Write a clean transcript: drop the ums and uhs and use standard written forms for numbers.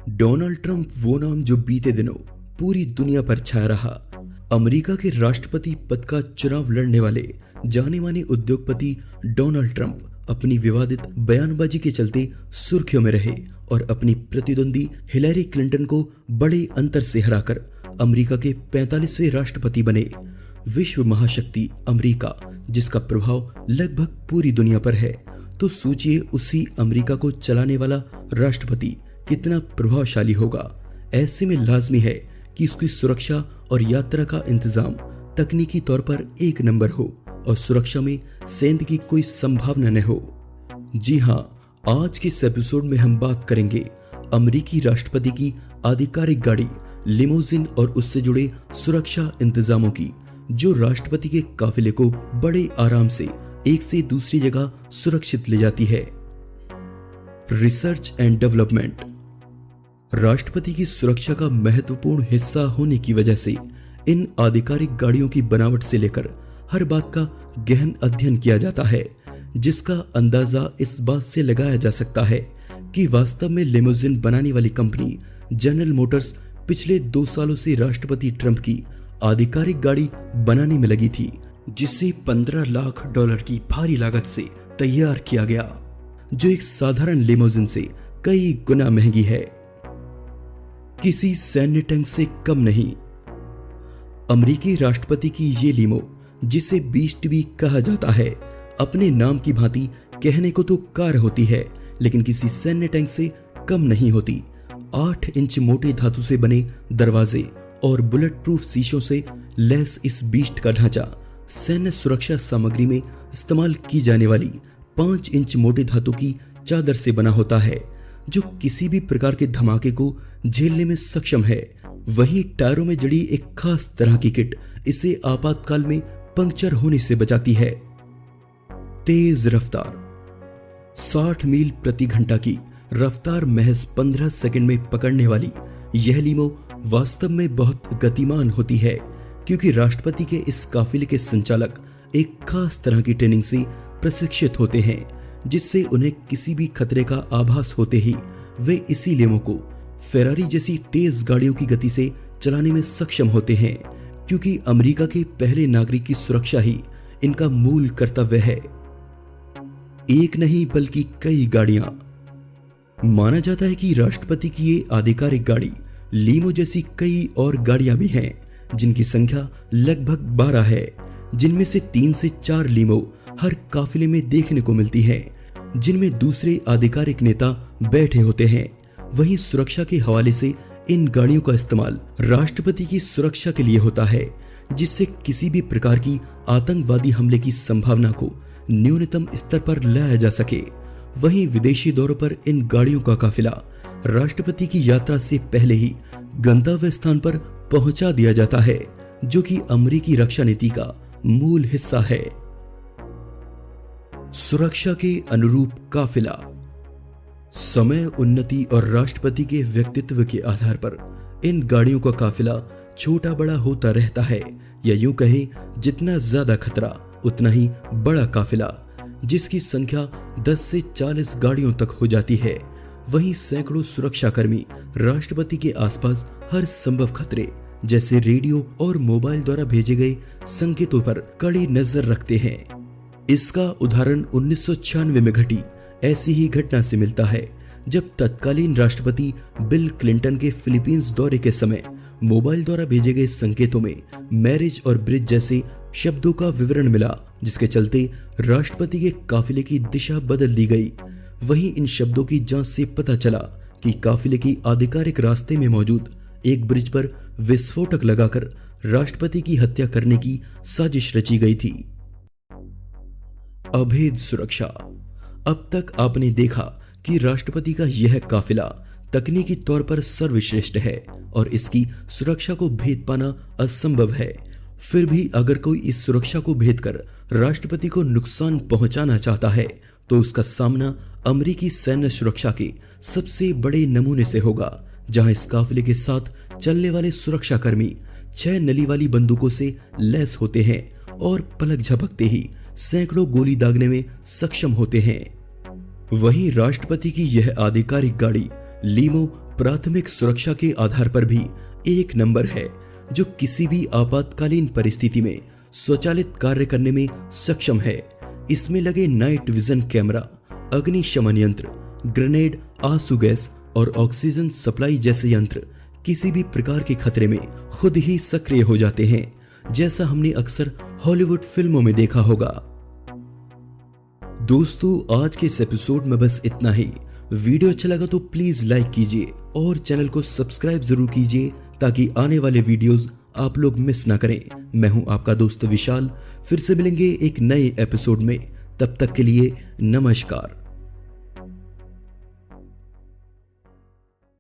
Donald Trump वो नाम जो बीते दिनों पूरी दुनिया पर छाया रहा। अमेरिका के राष्ट्रपति पद का चुनाव लड़ने वाले जाने माने उद्योगपति डोनाल्ड ट्रंप अपनी विवादित बयानबाजी के चलते सुर्खियों में रहे और अपनी प्रतिद्वंदी हिलैरी क्लिंटन को बड़े अंतर से हराकर अमेरिका के 45वें राष्ट्रपति बने। विश्व महाशक्ति अमेरिका, जिसका प्रभाव लगभग पूरी दुनिया पर है, तो सोचिए उसी अमेरिका को चलाने वाला राष्ट्रपति कितना प्रभावशाली होगा। ऐसे में लाजमी है कि उसकी सुरक्षा और यात्रा का इंतजाम तकनीकी तौर पर एक नंबर हो और सुरक्षा में सेंध की कोई संभावना न हो। जी हाँ, आज के इस एपिसोड में हम बात करेंगे अमेरिकी राष्ट्रपति की आधिकारिक गाड़ी लिमोजिन और उससे जुड़े सुरक्षा इंतजामों की, जो राष्ट्रपति के काफिले को बड़े आराम से एक से दूसरी जगह सुरक्षित ले जाती है। Research and development. राष्ट्रपति की सुरक्षा का महत्वपूर्ण हिस्सा होने की वजह से इन आधिकारिक गाड़ियों की बनावट से लेकर हर बात का गहन अध्ययन किया जाता है, जिसका अंदाजा इस बात से लगाया जा सकता है कि वास्तव में लिमोजिन बनाने वाली कंपनी जनरल मोटर्स पिछले 2 सालों से राष्ट्रपति ट्रंप की आधिकारिक गाड़ी बनाने में लगी थी, जिसे $15 लाख की भारी लागत से तैयार किया गया, जो एक साधारण लिमोजिन से कई गुना महंगी है, किसी सैन्य टैंक से कम नहीं। अमेरिकी राष्ट्रपति की ये लिमो, जिसे बीस्ट भी कहा जाता है, अपने नाम की भांति कहने को तो कार होती है, लेकिन किसी सैन्य टैंक से कम नहीं होती। 8 इंच मोटे धातु से बने दरवाजे और बुलेट प्रूफ शीशों से लैस इस बीस्ट का ढांचा सैन्य सुरक्षा सामग्री में इस्तेमाल की जाने वाली 5 इंच मोटे धातु की चादर से बना होता है, जो किसी भी प्रकार के धमाके को झेलने में सक्षम है। वहीं टायरों में जड़ी एक खास तरह की किट इसे आपातकाल में पंक्चर होने से बचाती है। तेज रफ्तार। 60 मील प्रति घंटा की रफ्तार महज 15 सेकंड में पकड़ने वाली यह लिमो वास्तव में बहुत गतिमान होती है, क्योंकि राष्ट्रपति के इस काफिले के संचालक एक खास तरह की ट्रेनिंग से प्रशिक्षित होते हैं, जिससे उन्हें किसी भी खतरे का आभास होते ही वे इसी लिमो को फेरारी जैसी तेज गाड़ियों की गति से चलाने में सक्षम होते हैं, क्योंकि अमेरिका के पहले नागरिक की सुरक्षा ही इनका मूल कर्तव्य है। एक नहीं बल्कि कई गाड़ियां। माना जाता है कि राष्ट्रपति की ये आधिकारिक गाड़ी लीमो जैसी कई और गाड़ियां भी हैं, जिनकी संख्या लगभग 12 है, जिनमें से 3 से 4 लीमो हर काफिले में देखने को मिलती है, जिनमें दूसरे आधिकारिक नेता बैठे होते हैं। वहीं सुरक्षा के हवाले से इन गाड़ियों का इस्तेमाल राष्ट्रपति की सुरक्षा के लिए होता है, जिससे किसी भी प्रकार की आतंकवादी हमले की संभावना को न्यूनतम स्तर पर लाया जा सके। वहीं विदेशी दौरों पर इन गाड़ियों का काफिला राष्ट्रपति की यात्रा से पहले ही गंतव्य स्थान पर पहुंचा दिया जाता है, जो कि अमेरिकी रक्षा नीति का मूल हिस्सा है। सुरक्षा के अनुरूप काफिला। समय, उन्नति और राष्ट्रपति के व्यक्तित्व के आधार पर इन गाड़ियों का काफिला छोटा बड़ा होता रहता है, या यूं कहें, जितना ज्यादा खतरा उतना ही बड़ा काफिला, जिसकी संख्या 10 से 40 गाड़ियों तक हो जाती है। वहीं सैकड़ों सुरक्षाकर्मी राष्ट्रपति के आसपास हर संभव खतरे जैसे रेडियो और मोबाइल द्वारा भेजे गए संकेतों पर कड़ी नजर रखते हैं। इसका उदाहरण 1996 में घटी ऐसी ही घटना से मिलता है, जब तत्कालीन राष्ट्रपति बिल क्लिंटन के फिलीपींस दौरे के समय मोबाइल द्वारा भेजे गए संकेतों में मैरिज और ब्रिज जैसे शब्दों का विवरण मिला, जिसके चलते राष्ट्रपति के काफिले की दिशा बदल दी गई। वहीं इन शब्दों की जांच से पता चला कि काफिले की आधिकारिक रास्ते में मौजूद एक ब्रिज पर विस्फोटक लगाकर राष्ट्रपति की हत्या करने की साजिश रची गई थी। अभेद सुरक्षा। अब तक आपने देखा कि राष्ट्रपति का यह काफिला तकनीकी तौर पर सर्वश्रेष्ठ है और इसकी सुरक्षा को भेद पाना असंभव है। फिर भी अगर कोई इस सुरक्षा को भेद कर राष्ट्रपति को नुकसान पहुंचाना चाहता है, तो उसका सामना अमेरिकी सैन्य सुरक्षा के सबसे बड़े नमूने से होगा, जहां इस काफिले के साथ चलने वाले सुरक्षाकर्मी 6 नली वाली बंदूकों से लैस होते हैं और पलक झपकते ही सैकड़ों गोली दागने में सक्षम होते हैं। वहीं राष्ट्रपति की यह आधिकारिक गाड़ी लीमो प्राथमिक सुरक्षा के आधार पर भी एक नंबर है, जो किसी भी आपातकालीन परिस्थिति में स्वचालित कार्य करने में सक्षम है। इसमें लगे नाइट विजन कैमरा, अग्निशमन यंत्र, ग्रेनेड, आंसू गैस और ऑक्सीजन सप्लाई जैसे यंत्र किसी भी प्रकार के खतरे में खुद ही सक्रिय हो जाते हैं, जैसा हमने अक्सर हॉलीवुड फिल्मों में देखा होगा। दोस्तों, आज के इस एपिसोड में बस इतना ही। वीडियो अच्छा लगा तो प्लीज लाइक कीजिए और चैनल को सब्सक्राइब जरूर कीजिए ताकि आने वाले वीडियोस आप लोग मिस ना करें। मैं हूं आपका दोस्त विशाल, फिर से मिलेंगे एक नए एपिसोड में। तब तक के लिए नमस्कार।